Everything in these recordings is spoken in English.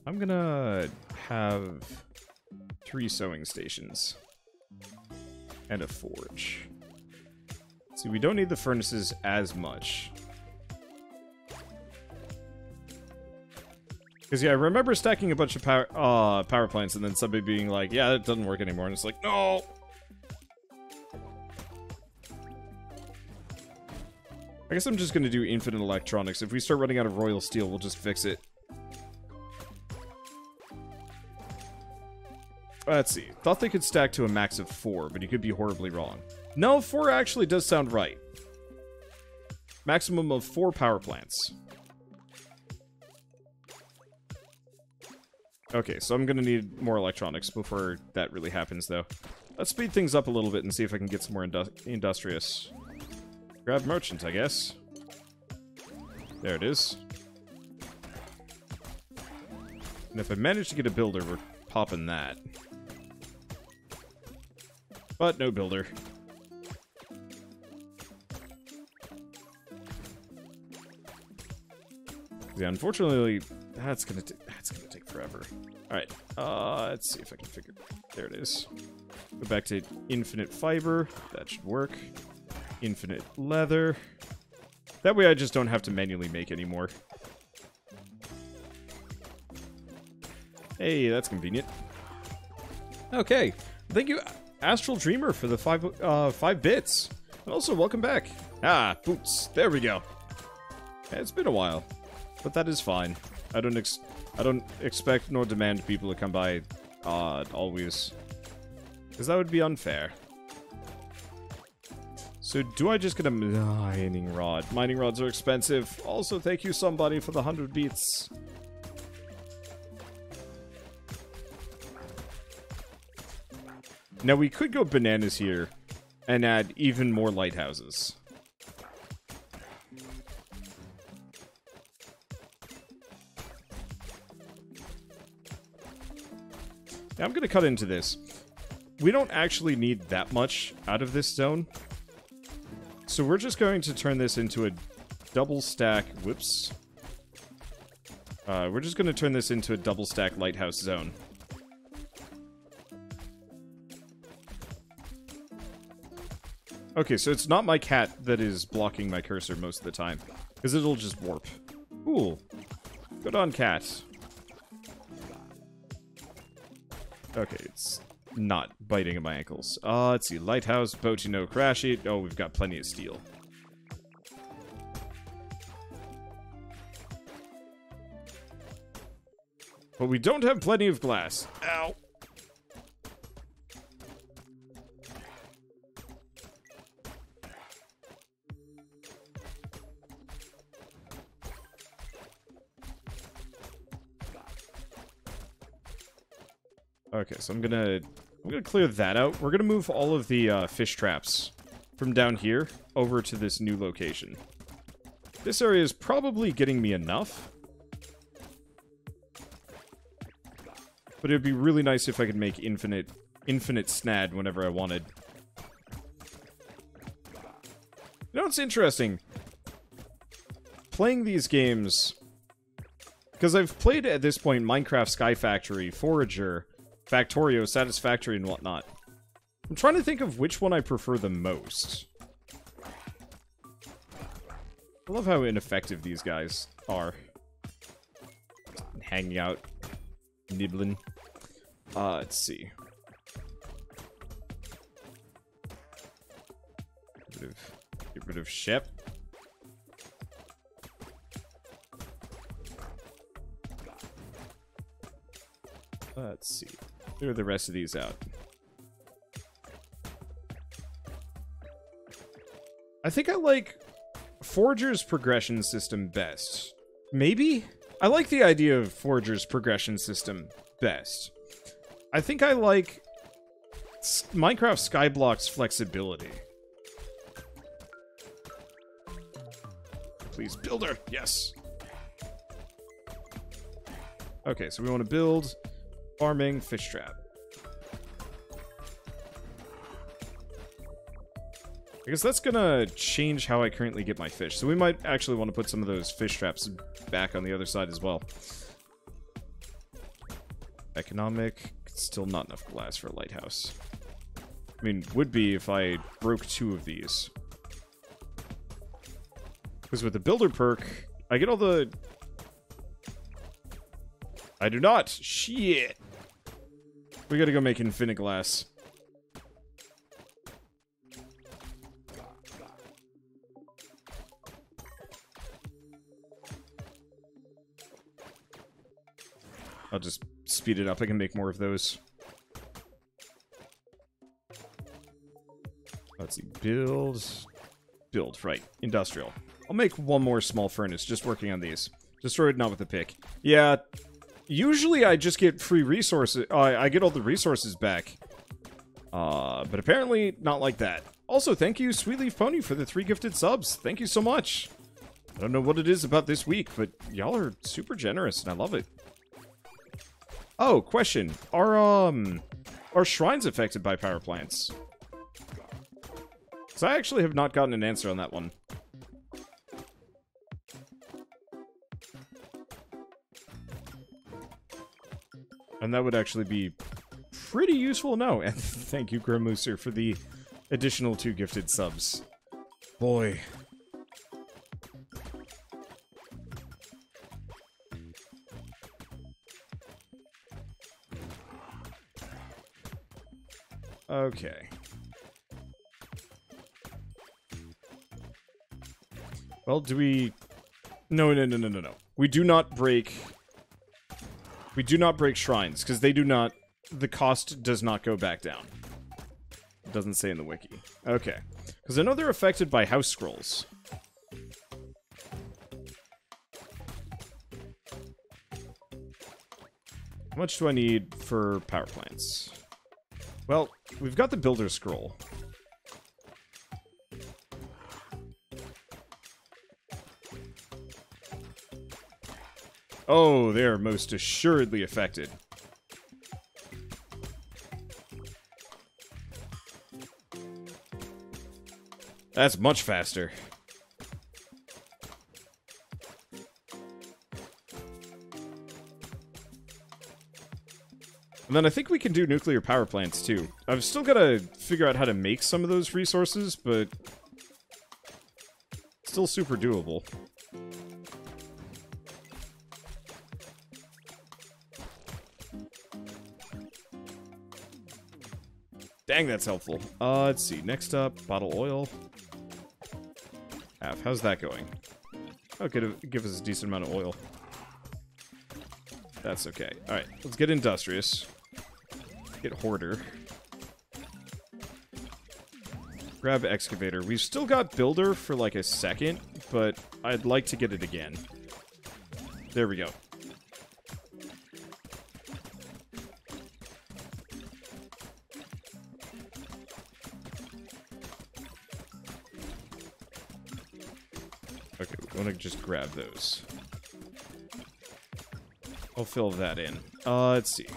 I'm gonna have 3 sewing stations. And a forge. See, we don't need the furnaces as much. Because, yeah, I remember stacking a bunch of power plants and then somebody being like, yeah, that doesn't work anymore. And it's like, no! I guess I'm just going to do infinite electronics. If we start running out of royal steel, we'll just fix it. Let's see. Thought they could stack to a max of 4, but you could be horribly wrong. No, 4 actually does sound right. Maximum of 4 power plants. Okay, so I'm gonna need more electronics before that really happens, though. Let's speed things up a little bit and see if I can get some more industrious. Grab merchant, I guess. There it is. And if I manage to get a builder, we're popping that. But no builder. Yeah, unfortunately, that's gonna take forever. All right, let's see if I can figure. There it is. Go back to infinite fiber. That should work. Infinite leather. That way, I just don't have to manually make anymore. Hey, that's convenient. Okay, thank you, Astral Dreamer, for the 5 bits, and also welcome back. Ah, boots. There we go. Yeah, it's been a while, but that is fine. I don't expect nor demand people to come by always, because that would be unfair. So do I just get a mining rod? Mining rods are expensive. Also, thank you somebody for the 100 beats. Now we could go bananas here and add even more lighthouses. Now I'm going to cut into this. We don't actually need that much out of this zone. So we're just going to turn this into a double stack... Whoops. We're just going to turn this into a double stack lighthouse zone. Okay, so it's not my cat that is blocking my cursor most of the time, because it'll just warp. Cool. Good on, cat. Okay, it's not biting at my ankles. Let's see. Lighthouse, Botino, Crashy. Oh, we've got plenty of steel. But we don't have plenty of glass. Ow. Okay, so I'm gonna clear that out. We're gonna move all of the fish traps from down here over to this new location. This area is probably getting me enough, but it'd be really nice if I could make infinite snad whenever I wanted. You know, it's interesting playing these games, because I've played at this point Minecraft Sky Factory, Forager, Factorio, Satisfactory, and whatnot. I'm trying to think of which one I prefer the most. I love how ineffective these guys are. Hanging out, nibbling. Let's see. Get rid of Shep. Let's see. Clear the rest of these out. I think I like Forager's progression system best. Maybe? I like the idea of Forager's progression system best. I think I like Minecraft Skyblock's flexibility. Please, builder! Yes! Okay, so we want to build... Farming, fish trap. I guess that's gonna change how I currently get my fish. So we might actually want to put some of those fish traps back on the other side as well. Economic. Still not enough glass for a lighthouse. I mean, would be if I broke 2 of these. Because with the builder perk, I get all the... I do not! Shit! We gotta go make infinite glass. I'll just speed it up. I can make more of those. Let's see. Build. Build. Right. Industrial. I'll make one more small furnace just working on these. Destroy it, not with a pick. Yeah. Usually I just get free resources. I get all the resources back. But apparently not like that. Also, thank you, Sweet Leaf Pony, for the 3 gifted subs. Thank you so much. I don't know what it is about this week, but y'all are super generous, and I love it. Oh, question. Are shrines affected by power plants? Because I actually have not gotten an answer on that one. And that would actually be pretty useful to know. And thank you, Grimooser, for the additional 2 gifted subs. Boy. Okay. Well, do we... No. We do not break... We do not break shrines, because they do not... The cost does not go back down. It doesn't say in the wiki. Okay. Because I know they're affected by house scrolls. How much do I need for power plants? Well, we've got the builder scroll. Oh, they are most assuredly affected. That's much faster. And then I think we can do nuclear power plants, too. I've still got to figure out how to make some of those resources, but... still super doable. Dang, that's helpful. Let's see. Next up, bottle oil. How's that going? Okay, give us a decent amount of oil. That's okay. Alright, let's get industrious. Get hoarder. Grab excavator. We've still got builder for like a second, but I'd like to get it again. There we go. Okay, we want to just grab those. I'll fill that in. Let's see.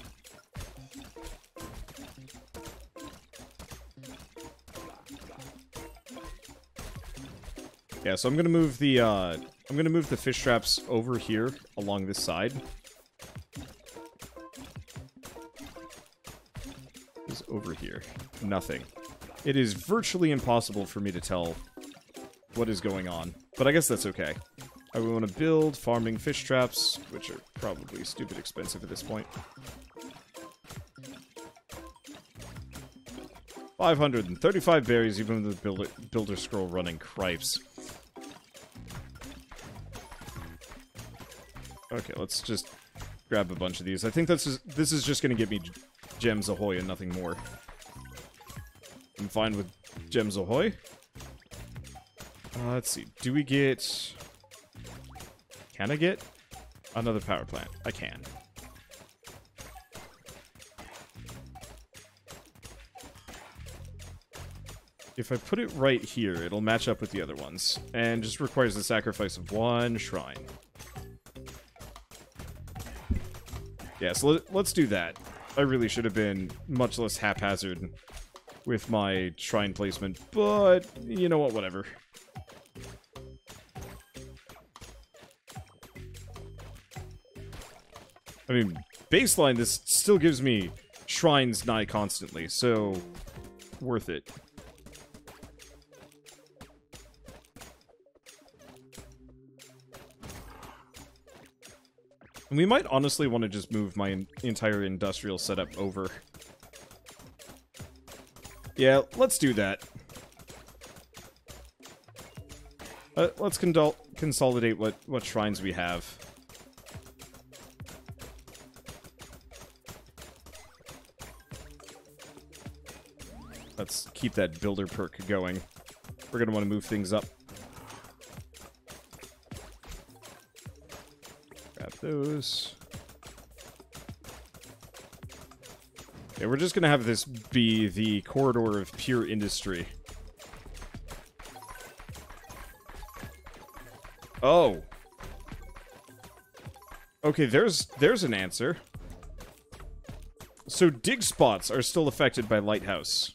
Yeah, so I'm gonna move the fish traps over here along this side. What's over here? Nothing. It is virtually impossible for me to tell what is going on, but I guess that's okay. I want to build farming fish traps, which are probably stupid expensive at this point. 535 berries, even with the builder scroll running cripes. Okay, let's just grab a bunch of these. I think this is just going to give me gems ahoy and nothing more. I'm fine with gems ahoy. Let's see. Do we get... Can I get another power plant? I can. If I put it right here, it'll match up with the other ones. And just requires the sacrifice of 1 shrine. Yeah, so let's do that. I really should have been much less haphazard with my shrine placement, but you know what, whatever. I mean, baseline, this still gives me shrines nigh constantly, so worth it. And we might honestly want to just move my entire industrial setup over. Yeah, let's do that. Let's consolidate what shrines we have. Let's keep that builder perk going. We're going to want to move things up. Grab those. Yeah, we're just going to have this be the corridor of pure industry. Oh. Okay, there's an answer. So dig spots are still affected by Lighthouse.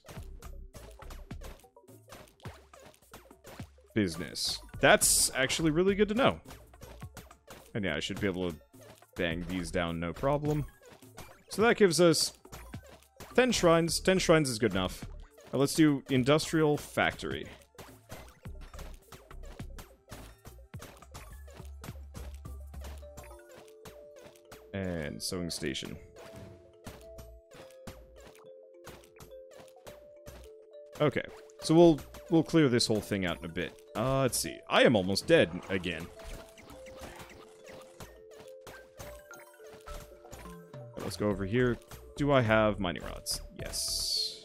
Business. That's actually really good to know. And yeah, I should be able to bang these down, no problem. So that gives us 10 shrines. 10 shrines is good enough. Now let's do Industrial Factory. And Sewing Station. Okay, so we'll clear this whole thing out in a bit. Let's see. I am almost dead again. Let's go over here. Do I have mining rods? Yes.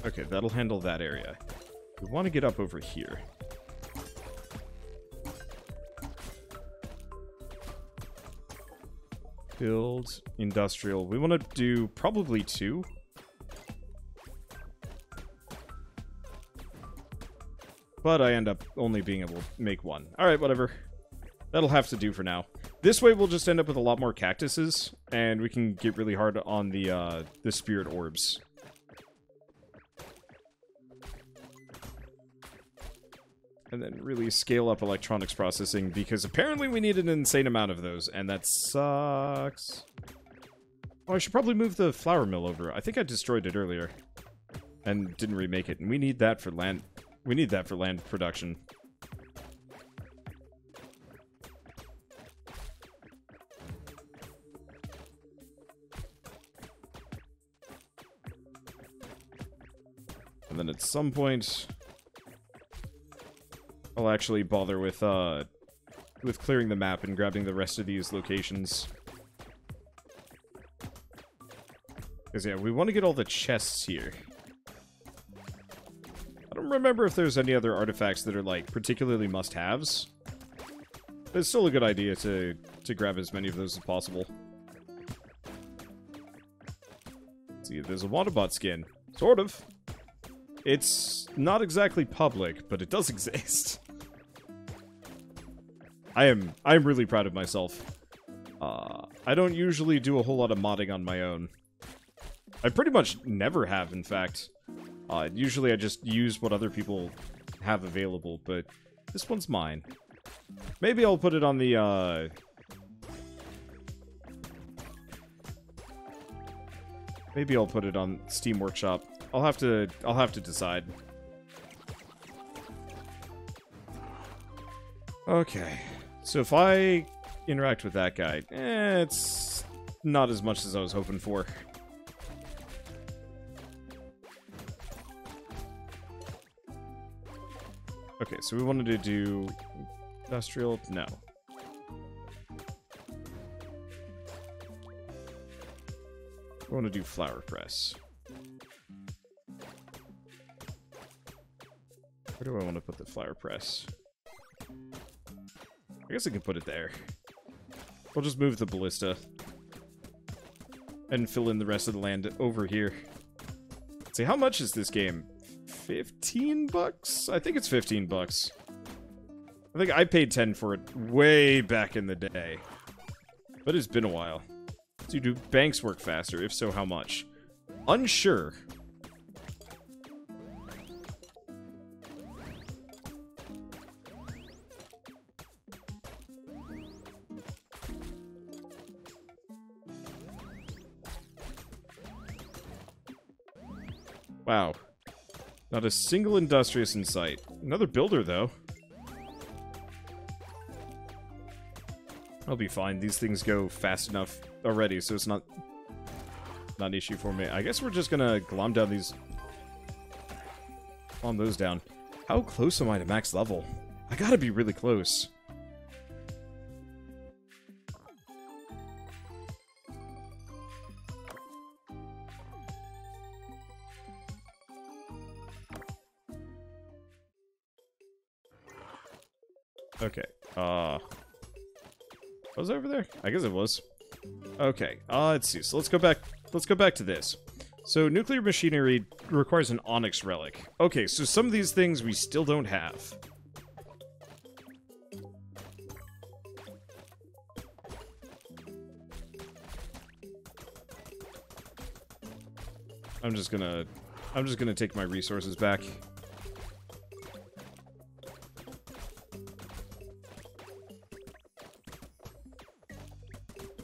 Okay, that'll handle that area. We want to get up over here. Build industrial. We want to do probably 2. But I end up only being able to make 1. Alright, whatever. That'll have to do for now. This way we'll just end up with a lot more cactuses, and we can get really hard on the spirit orbs. And then really scale up electronics processing, because apparently we need an insane amount of those, and that sucks. Oh, I should probably move the flour mill over. I think I destroyed it earlier. And didn't remake it, and we need that for land. We need that for land production. And then at some point, I'll actually bother with clearing the map and grabbing the rest of these locations. Because yeah, we want to get all the chests here. I don't remember if there's any other artifacts that are, like, particularly must-haves. But it's still a good idea to grab as many of those as possible. Let's see, there's a Wanderbot skin. Sort of. It's not exactly public, but it does exist. I'm really proud of myself. I don't usually do a whole lot of modding on my own. I pretty much never have, in fact. Usually I just use what other people have available, but this one's mine. Maybe I'll put it on the, maybe I'll put it on Steam Workshop. I'll have to decide. Okay. So if I interact with that guy, it's not as much as I was hoping for. Okay, so we wanted to do industrial. No. We want to do flour press. Where do I want to put the flour press? I guess I can put it there. We'll just move the ballista. And fill in the rest of the land over here. Let's see, how much is this game? 15 bucks? I think it's 15 bucks. I think I paid 10 for it way back in the day. But it's been a while. So do banks work faster? If so, how much? Unsure. Wow. Not a single industrious in sight. Another builder, though. I'll be fine. These things go fast enough already, so it's not an issue for me. I guess we're just gonna glom down these... Glom those down. How close am I to max level? I gotta be really close. Okay, was it over there? I guess it was. Okay, let's see. So let's go back to this. So nuclear machinery requires an onyx relic. Okay, so some of these things we still don't have. I'm just gonna take my resources back.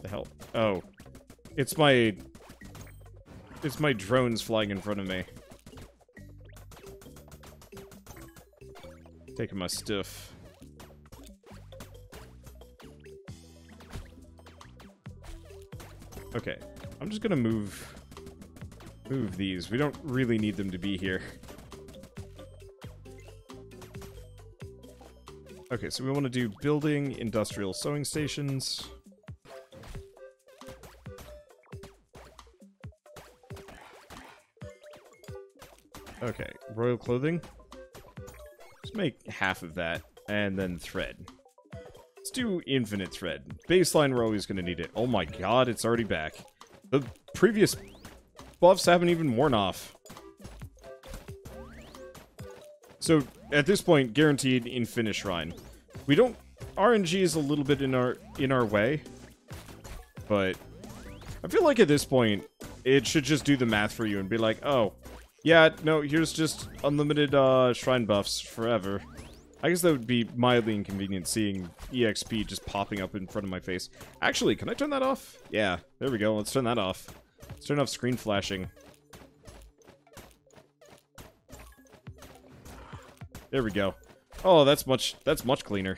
The hell? Oh. It's my drones flying in front of me. Taking my stuff. Okay. I'm just gonna move these. We don't really need them to be here. Okay, so we want to do building industrial sewing stations. Okay, royal clothing. Let's make half of that, and then thread. Let's do infinite thread. Baseline, we're always going to need it. Oh my god, it's already back. The previous buffs haven't even worn off. So, at this point, guaranteed infinite shrine. We don't... RNG is a little bit in our way. But, I feel like at this point, it should just do the math for you and be like, oh... Yeah, no, here's just unlimited shrine buffs forever. I guess that would be mildly inconvenient seeing EXP just popping up in front of my face. Actually, can I turn that off? Yeah, there we go. Let's turn that off. Let's turn off screen flashing. There we go. Oh, that's much cleaner.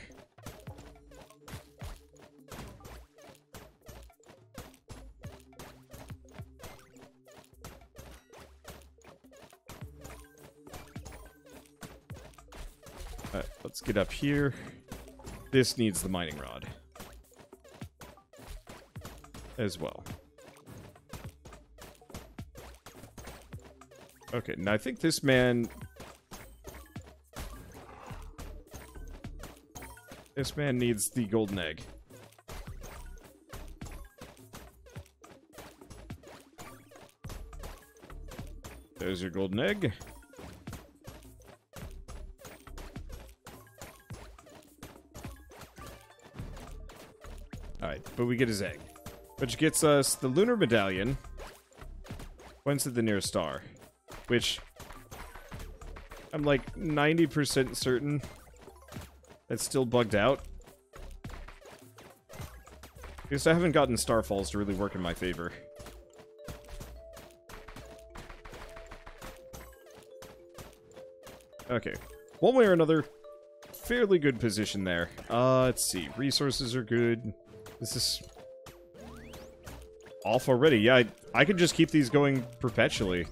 Alright, let's get up here. This needs the mining rod. As well. Okay, now I think this man... This man needs the golden egg. There's your golden egg. Alright, but we get his egg. Which gets us the lunar medallion. Points at the nearest star. Which... I'm like 90% certain that's still bugged out. Because I haven't gotten Starfalls to really work in my favor. Okay. One way or another, fairly good position there. Let's see. Resources are good. This is off already. Yeah, I could just keep these going perpetually.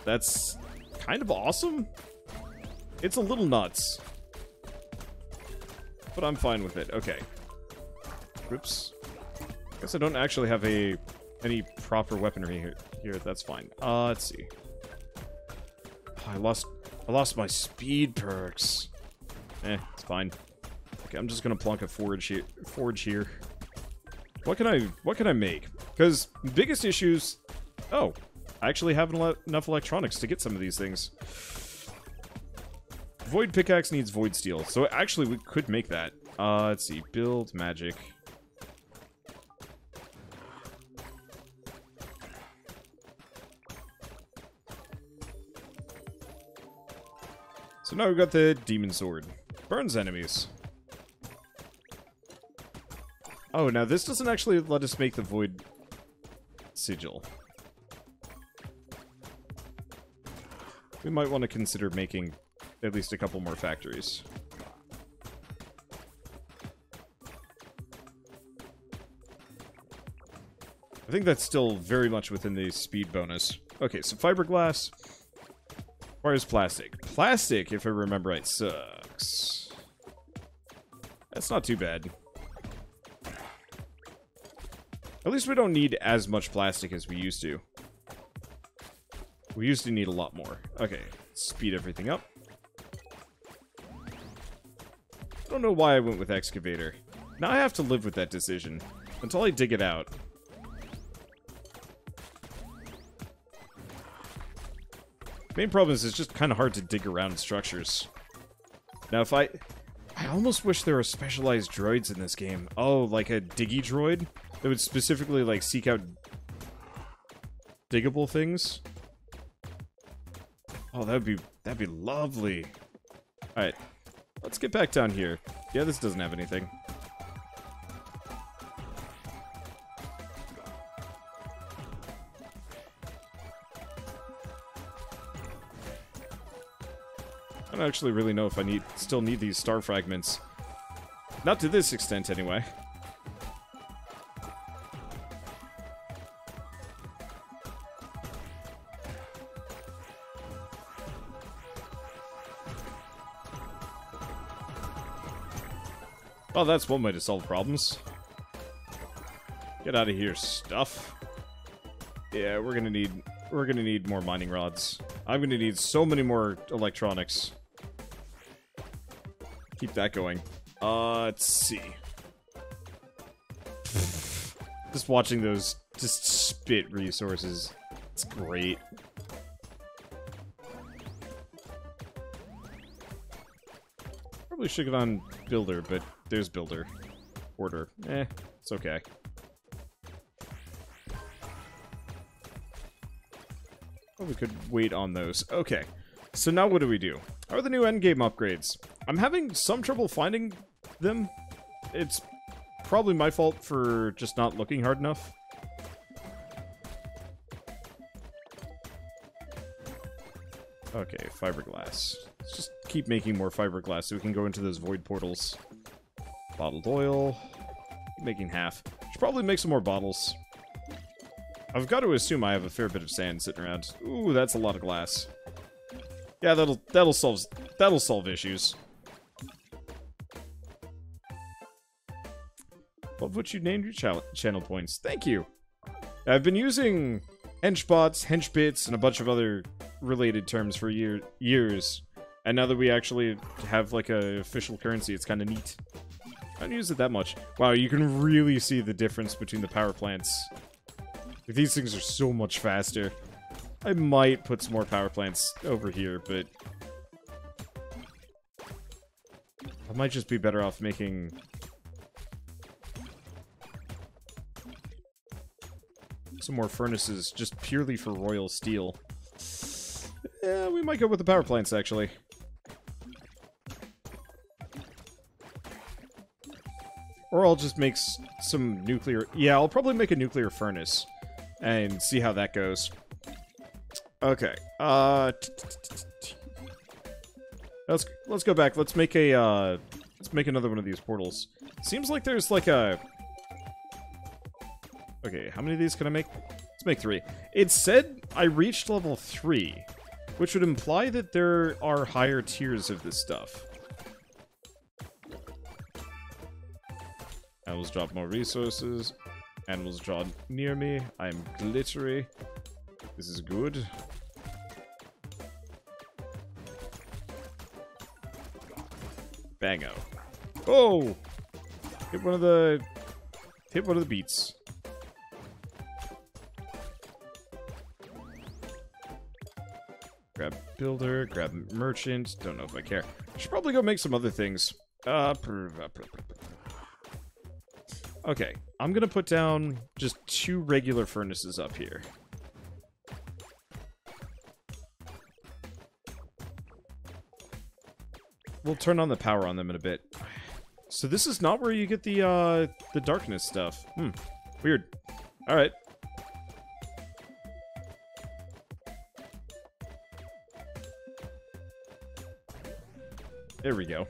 That's kind of awesome. It's a little nuts. But I'm fine with it. Okay. Whoops. Guess I don't actually have any proper weaponry here. That's fine. Let's see. Oh, I lost my speed perks. It's fine. Okay, I'm just gonna plonk a forge here. What can I make? Because biggest issues... Oh, I actually have enough electronics to get some of these things. Void pickaxe needs void steel, so actually we could make that. Let's see, build magic. So now we've got the demon sword. Burns enemies. Oh, now this doesn't actually let us make the void sigil. we might want to consider making at least a couple more factories. I think that's still very much within the speed bonus. Okay, so fiberglass requires plastic. Plastic, if I remember right, sucks. That's not too bad. At least we don't need as much plastic as we used to. We used to need a lot more. Okay, speed everything up. I don't know why I went with excavator. Now I have to live with that decision until I dig it out. Main problem is it's just kind of hard to dig around structures. Now if I almost wish there were specialized droids in this game. Oh, like a diggy droid that would specifically like seek out diggable things. Oh, that'd be lovely. All right, let's get back down here. Yeah, this doesn't have anything. I don't actually really know if I still need these star fragments. Not to this extent, anyway. Oh, that's one way to solve problems. Get out of here, stuff. Yeah, we're gonna need more mining rods. I'm gonna need so many more electronics. Keep that going. Let's see. Just watching those just spit resources. It's great. Probably should get on Builder, but there's Builder. Order. It's okay. Probably could wait on those. Okay. So now what do we do? How are the new endgame upgrades? I'm having some trouble finding them. It's probably my fault for just not looking hard enough. Okay, fiberglass. Let's just keep making more fiberglass so we can go into those void portals. Bottled oil. Making half. Should probably make some more bottles. I've got to assume I have a fair bit of sand sitting around. Ooh, that's a lot of glass. Yeah, that'll solve issues. Love what you named your channel points. Thank you. I've been using henchbots, henchbits, and a bunch of other related terms for years. And now that we actually have like a official currency, it's kind of neat. I don't use it that much. Wow, you can really see the difference between the power plants. These things are so much faster. I might put some more power plants over here, but I might just be better off making some more furnaces just purely for royal steel. Yeah, we might go with the power plants, actually. Or I'll just make some nuclear... Yeah, I'll probably make a nuclear furnace and see how that goes. Okay. Let's go back. Let's make another one of these portals. Seems like there's like a... Okay, how many of these can I make? Let's make 3. It said I reached level 3, which would imply that there are higher tiers of this stuff. Animals drop more resources. Animals draw near me. I'm glittery. This is good. Bango. Oh! Hit one of the beats. Grab builder, grab merchant. Don't know if I care. I should probably go make some other things. Okay, I'm gonna put down just 2 regular furnaces up here. We'll turn on the power on them in a bit. So this is not where you get the darkness stuff. Weird. Alright. There we go.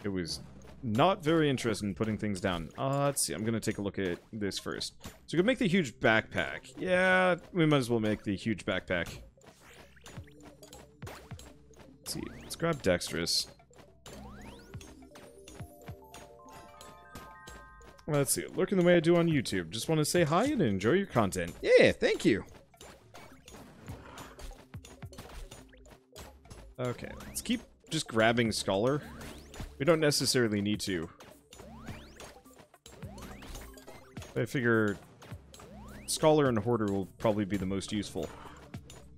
It was not very interested in putting things down. Let's see. I'm going to take a look at this first. So we can make the huge backpack. Yeah, we might as well make the huge backpack. Let's see. Let's grab Dexterous. Let's see. Looking the way I do on YouTube. Just want to say hi and enjoy your content. Yeah, thank you. Okay, let's keep just grabbing Scholar. We don't necessarily need to. I figure Scholar and Hoarder will probably be the most useful.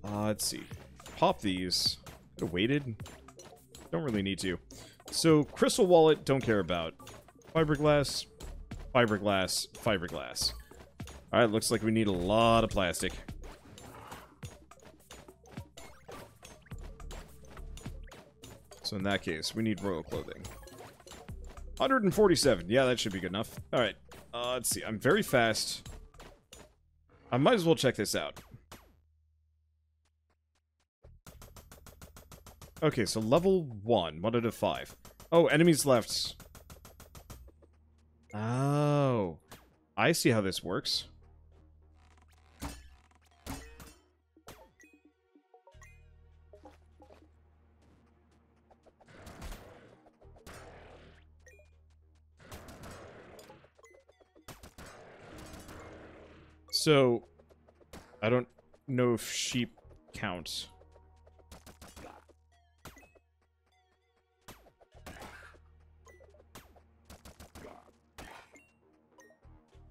Let's see. Pop these. Could have waited. Don't really need to. So, Crystal Wallet, don't care about. Fiberglass, fiberglass, fiberglass. Alright, looks like we need a lot of plastic. So in that case, we need royal clothing. 147. Yeah, that should be good enough. Alright, let's see. I'm very fast. I might as well check this out. Okay, so level 1 out of 5. Oh, enemies left. Oh. I see how this works. So, I don't know if sheep count.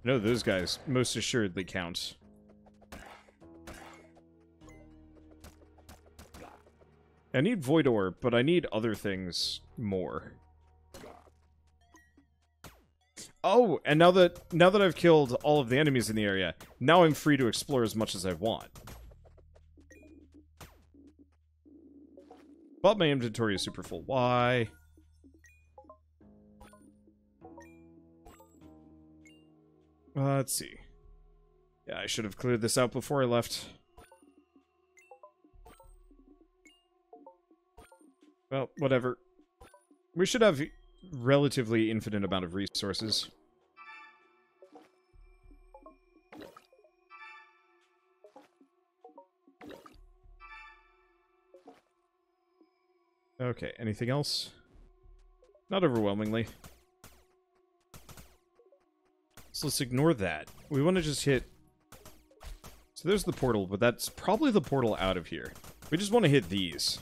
No, those guys most assuredly count. I need Void Orb, but I need other things more. Oh, and now that I've killed all of the enemies in the area, now I'm free to explore as much as I want. But my inventory is super full. Why? Let's see. Yeah, I should have cleared this out before I left. Well, whatever. We should have relatively infinite amount of resources. Okay, anything else? Not overwhelmingly. So let's ignore that. We want to just hit... So there's the portal, but that's probably the portal out of here. We just want to hit these.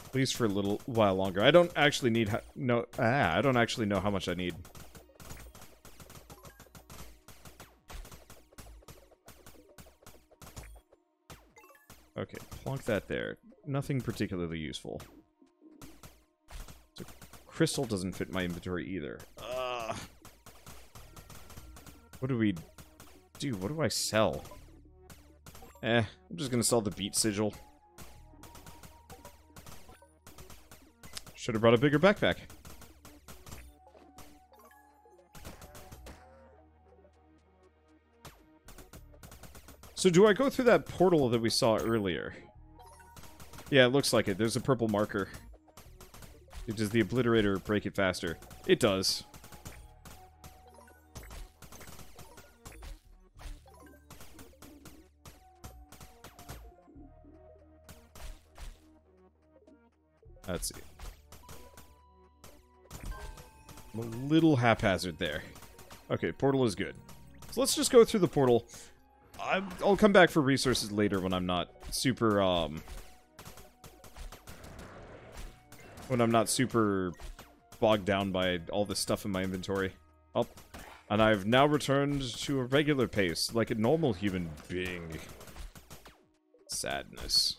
At least for a little while longer. I don't actually need... I don't actually know how much I need. Okay, plonk that there. Nothing particularly useful. So, crystal doesn't fit my inventory either. What do we do? What do I sell? I'm just gonna sell the beat sigil. Should have brought a bigger backpack. So do I go through that portal that we saw earlier? Yeah, it looks like it. There's a purple marker. Does the obliterator break it faster? It does. Let's see. I'm a little haphazard there. Okay, portal is good. So let's just go through the portal. I'll come back for resources later when I'm not super, when I'm not super bogged down by all this stuff in my inventory. Oh, and I've now returned to a regular pace, like a normal human being. Sadness.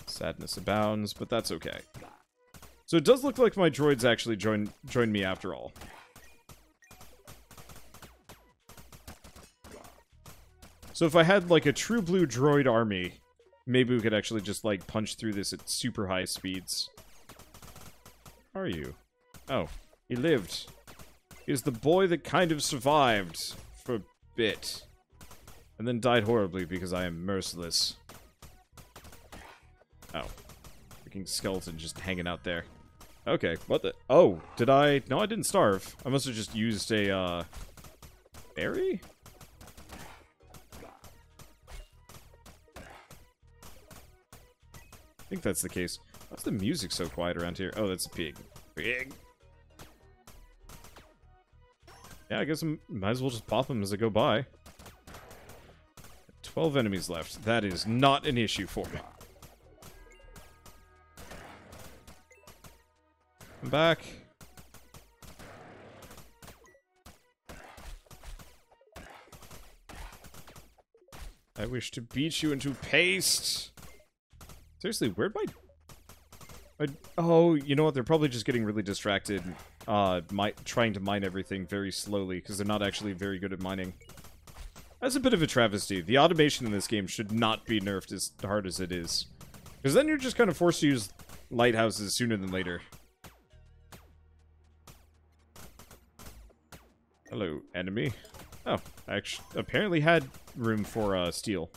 Sadness abounds, but that's okay. So it does look like my droids actually joined me after all. So if I had, like, a true blue droid army, maybe we could actually just, like, punch through this at super high speeds. How are you? Oh, he lived. is the boy that kind of survived for a bit. And then died horribly because I am merciless. Oh. Freaking skeleton just hanging out there. Okay, what the... Oh, did I... No, I didn't starve. I must have just used a, berry? I think that's the case. Why's the music so quiet around here? Oh, that's a pig. Pig! Yeah, I guess I might as well just pop them as I go by. 12 enemies left. That is not an issue for me. I'm back. I wish to beat you into paste. Seriously, where'd oh, you know what? They're probably just getting really distracted, trying to mine everything very slowly, because they're not actually very good at mining. That's a bit of a travesty. The automation in this game should not be nerfed as hard as it is. Because then you're just kind of forced to use lighthouses sooner than later. Hello, enemy. Oh, I actually apparently had room for steel.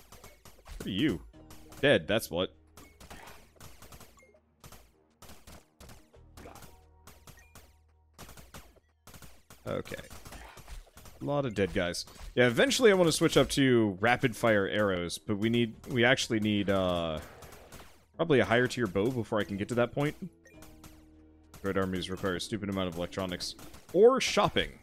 What are you? Dead, that's what. Okay. A lot of dead guys. Yeah, eventually I want to switch up to rapid fire arrows, but we actually need probably a higher tier bow before I can get to that point. Red armies require a stupid amount of electronics. Or shopping.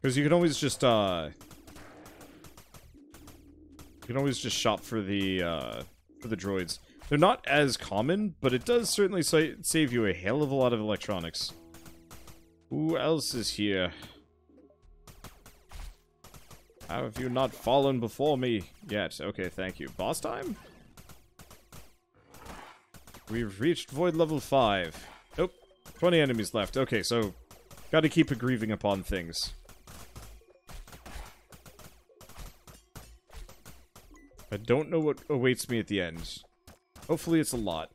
Because you can always just shop for the droids. They're not as common, but it does certainly save you a hell of a lot of electronics. Who else is here? How have you not fallen before me yet? Okay, thank you. Boss time? We've reached void level 5. Nope. 20 enemies left. Okay, so gotta keep grieving upon things. I don't know what awaits me at the end. Hopefully it's a lot.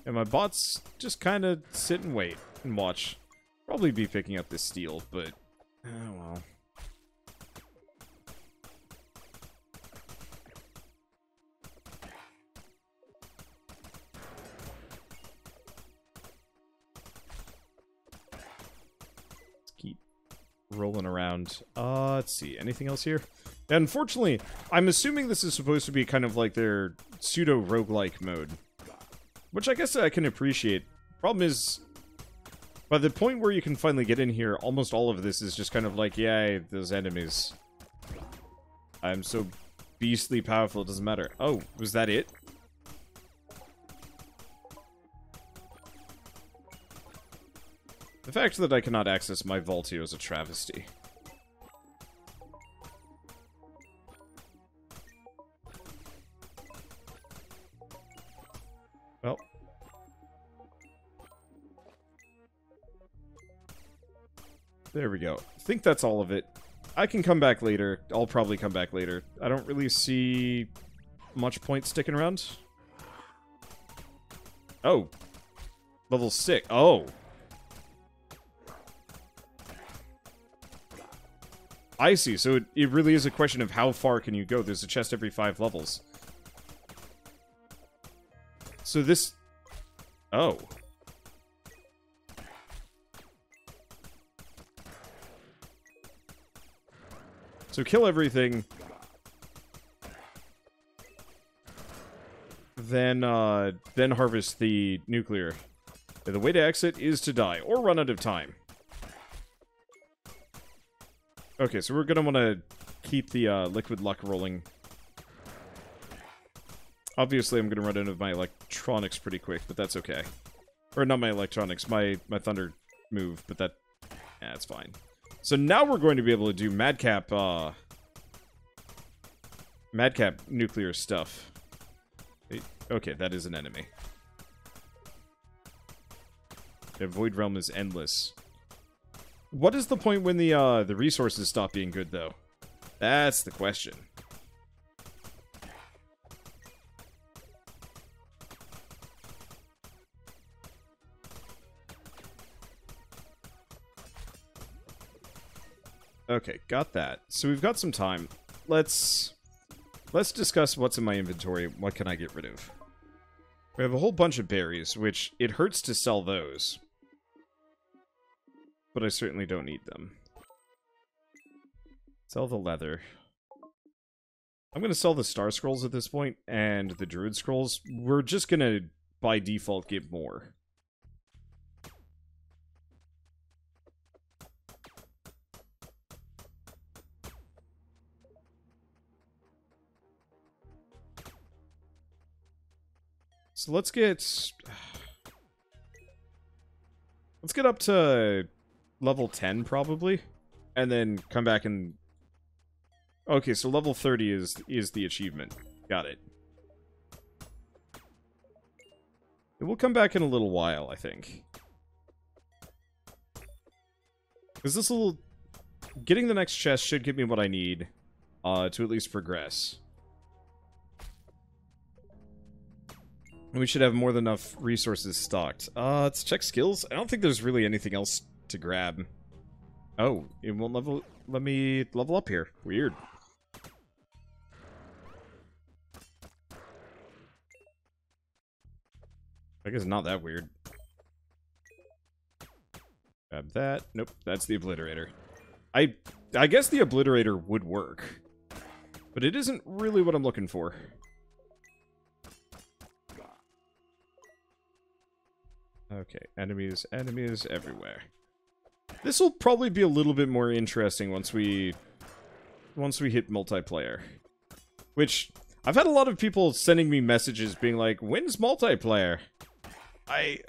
And my bots just kind of sit and wait and watch. Probably be picking up this steel, but... oh well. Rolling around. Let's see. Anything else here? And unfortunately, I'm assuming this is supposed to be kind of like their pseudo-roguelike mode. Which I guess I can appreciate. Problem is, by the point where you can finally get in here, almost all of this is just kind of like, yeah, those enemies. I'm so beastly powerful, it doesn't matter. Oh, was that it? The fact that I cannot access my vault here is a travesty. Well. There we go. I think that's all of it. I can come back later. I'll probably come back later. I don't really see much point sticking around. Oh. Level 6. Oh. I see, so it really is a question of how far can you go. There's a chest every 5 levels. So this... oh. So kill everything. Then harvest the nuclear. The way to exit is to die, or run out of time. Okay, so we're gonna want to keep the liquid luck rolling. Obviously, I'm gonna run out of my electronics pretty quick, but that's okay. Or not my electronics, my thunder move, but that... yeah, it's fine. So now we're going to be able to do madcap nuclear stuff. Okay, that is an enemy. The Void Realm is endless. what is the point when the resources stop being good, though? That's the question. Okay, got that. So we've got some time. Let's discuss what's in my inventory. What can I get rid of? We have a whole bunch of berries, which it hurts to sell those. But I certainly don't need them. Sell the leather. I'm going to sell the Star Scrolls at this point, and the Druid Scrolls. We're just going to, by default, get more. So let's get up to level 10 probably, and then come back and okay, so level 30 is the achievement. Got it. And we'll come back in a little while, I think. Because this will getting the next chest should give me what I need to at least progress. We should have more than enough resources stocked. Let's check skills. I don't think there's really anything else to grab. Oh, it won't let me level up here. Weird. I guess not that weird. Grab that. Nope, that's the obliterator. I guess the obliterator would work. But it isn't really what I'm looking for. Okay, enemies everywhere. This will probably be a little bit more interesting once we hit multiplayer. Which, I've had a lot of people sending me messages being like, when's multiplayer? I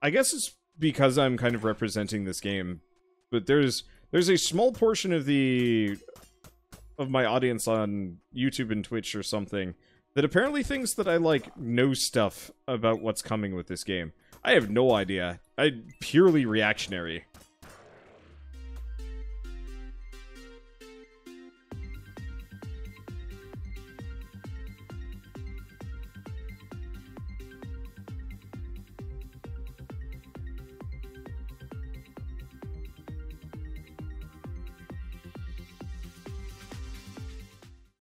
guess it's because I'm kind of representing this game. But there's a small portion of my audience on YouTube and Twitch or something that apparently thinks that I, like, know stuff about what's coming with this game. I have no idea. I'm purely reactionary.